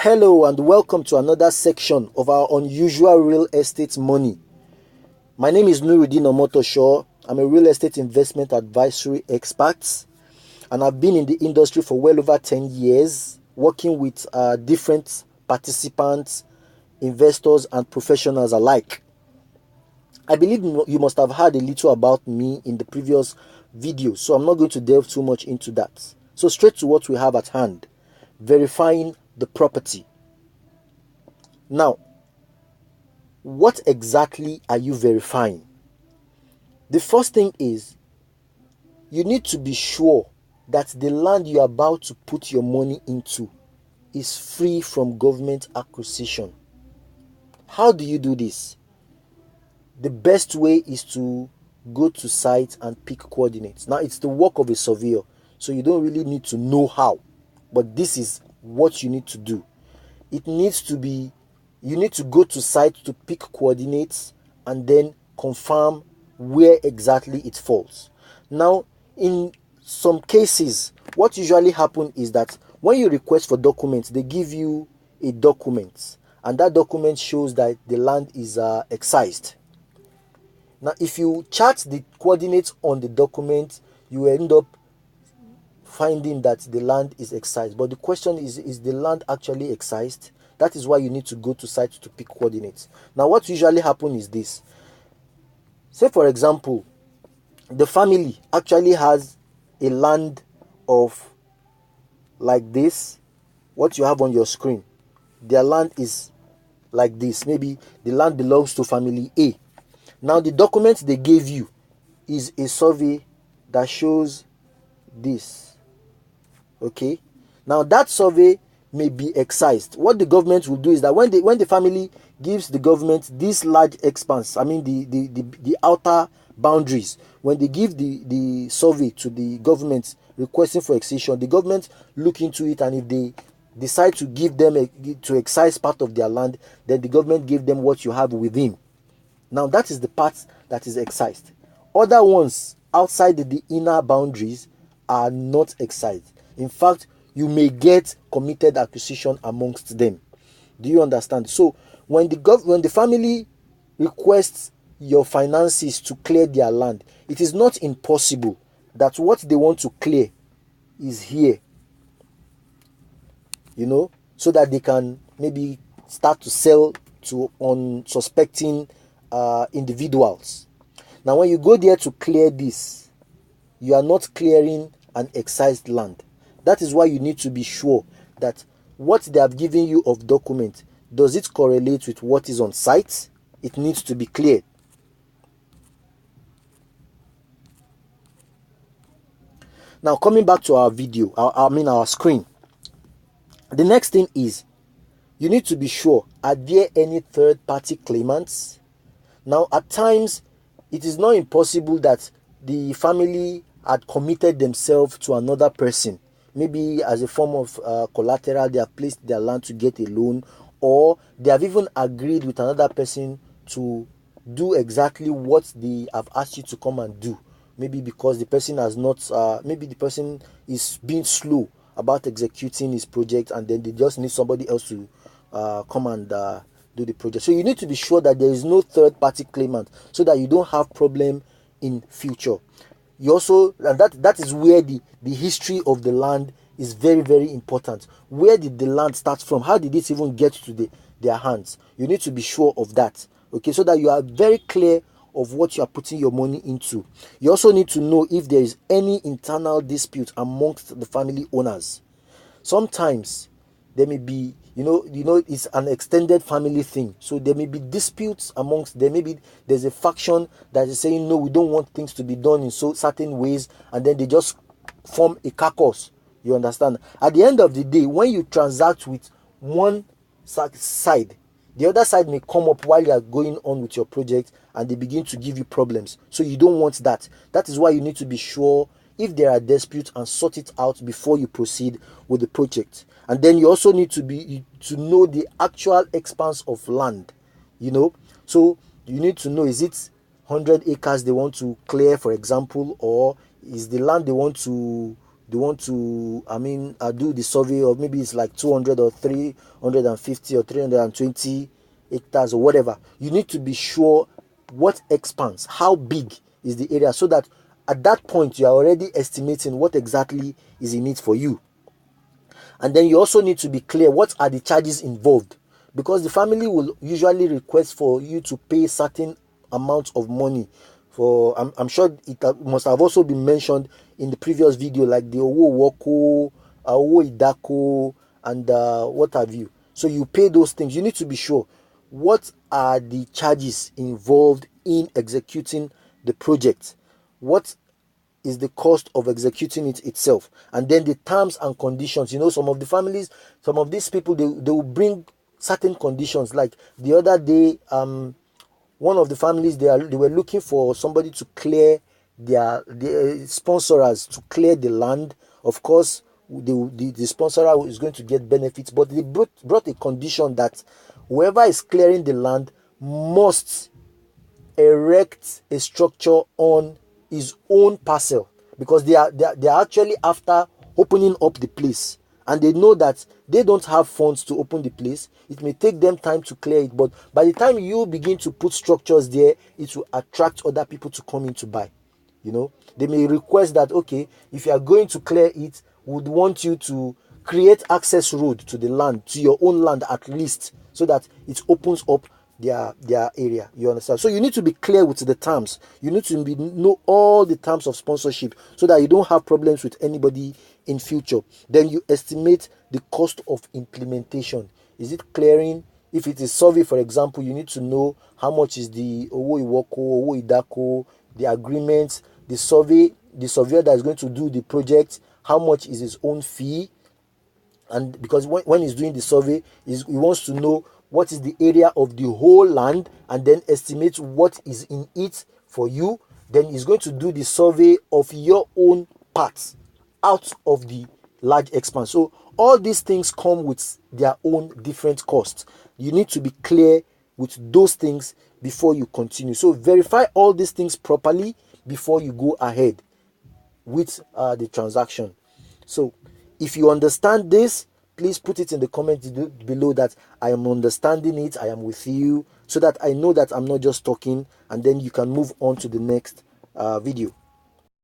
Hello and welcome to another section of our unusual real estate money. My name is Nuruddin Omotosho. I'm a real estate investment advisory expert and I've been in the industry for well over 10 years, working with different participants, investors and professionals alike. I believe you must have heard a little about me in the previous video, so I'm not going to delve too much into that. So straight to what we have at hand, verifying the property. Now, what exactly are you verifying? The first thing is you need to be sure that the land you're about to put your money into is free from government acquisition. How do you do this? The best way is to go to site and pick coordinates. Now, it's the work of a surveyor, so you don't really need to know how, but this is what you need to do. You need to go to site to pick coordinates and then confirm where exactly it falls. Now, in some cases, what usually happens is that when you request for documents, they give you a document, and that document shows that the land is excised. Now, if you chart the coordinates on the document, you end up finding that the land is excised. But the question is the land actually excised? That is why you need to go to site to pick coordinates. Now, what usually happens is this. Say, for example, the family actually has a land of like this, what you have on your screen. Their land is like this. Maybe the land belongs to family A. Now, the document they gave you is a survey that shows this. Okay? Now, that survey may be excised. What the government will do is that when the family gives the government this large expanse, I mean the outer boundaries, when they give the survey to the government requesting for excision, the government look into it, and if they decide to give them to excise part of their land, then the government give them what you have within. Now, that is the part that is excised. Other ones outside the inner boundaries are not excised. In fact, you may get committed acquisition amongst them. Do you understand? So when the family requests your finances to clear their land, it is not impossible that what they want to clear is here. So that they can maybe start to sell to unsuspecting individuals. Now, when you go there to clear this, you are not clearing an excised land. That is why you need to be sure that what they have given you of document, does it correlate with what is on site? It needs to be cleared. Now, coming back to our video, our screen. The next thing is, you need to be sure, are there any third-party claimants? Now, at times, it is not impossible that the family had committed themselves to another person. Maybe as a form of collateral, they have placed their land to get a loan, or they have even agreed with another person to do exactly what they have asked you to come and do. Maybe because the person has not, maybe the person is being slow about executing his project, and then they just need somebody else to come and do the project. So you need to be sure that there is no third-party claimant, so that you don't have problem in future. You also, and that is where the history of the land is very, very important. Where did the land start from? How did it even get to their hands? You need to be sure of that, okay, so that you are very clear of what you are putting your money into. You also need to know if there is any internal dispute amongst the family owners. Sometimes there may be, it's an extended family thing, so there may be disputes amongst them. Maybe there's a faction that is saying, no, we don't want things to be done in certain ways, and then they just form a caucus. You understand? At the end of the day, when you transact with one side, the other side may come up while you are going on with your project, and they begin to give you problems. So you don't want that. That is why you need to be sure if there are disputes and sort it out before you proceed with the project. And then you also need to know the actual expanse of land. So you need to know, is it 100 acres they want to clear, for example, or is the land they want to they want to, do the survey of maybe it's like 200 or 350 or 320 hectares or whatever. You need to be sure what expands, how big is the area, so that at that point you are already estimating what exactly is in it for you. And then you also need to be clear what are the charges involved, because the family will usually request for you to pay certain amounts of money for, I'm sure it must have also been mentioned in the previous video, like the Owo Woko, Owo Idako, and what have you. So you pay those things. You need to be sure what are the charges involved in executing the project, what is the cost of executing it itself, and then the terms and conditions. Some of the families, some of these people, they will bring certain conditions. Like the other day, one of the families, they were looking for somebody to clear the sponsors to clear the land. Of course, the sponsor is going to get benefits, but they brought a condition that whoever is clearing the land must erect a structure on his own parcel, because they are actually after opening up the place, and they know that they don't have funds to open the place. It may take them time to clear it, but by the time you begin to put structures there, it will attract other people to come in to buy. They may request that, okay, if you are going to clear it, would want you to create access road to the land, to your own land at least, so that it opens up their area. You understand? So you need to be clear with the terms. You need to know all the terms of sponsorship, so that you don't have problems with anybody in future. Then you estimate the cost of implementation. Is it clearing? If it is survey, for example, you need to know how much is the Owo Iwoko, Owo Idako, the agreement, the surveyor that is going to do the project, how much is his own fee. And because when he's doing the survey, he wants to know what is the area of the whole land, and then estimate what is in it for you. Then he's going to do the survey of your own parts out of the large expanse. So all these things come with their own different costs. You need to be clear with those things before you continue. So verify all these things properly before you go ahead with the transaction. So if you understand this, please put it in the comments below that I am understanding it, I am with you, so that I know that I'm not just talking, and then you can move on to the next video.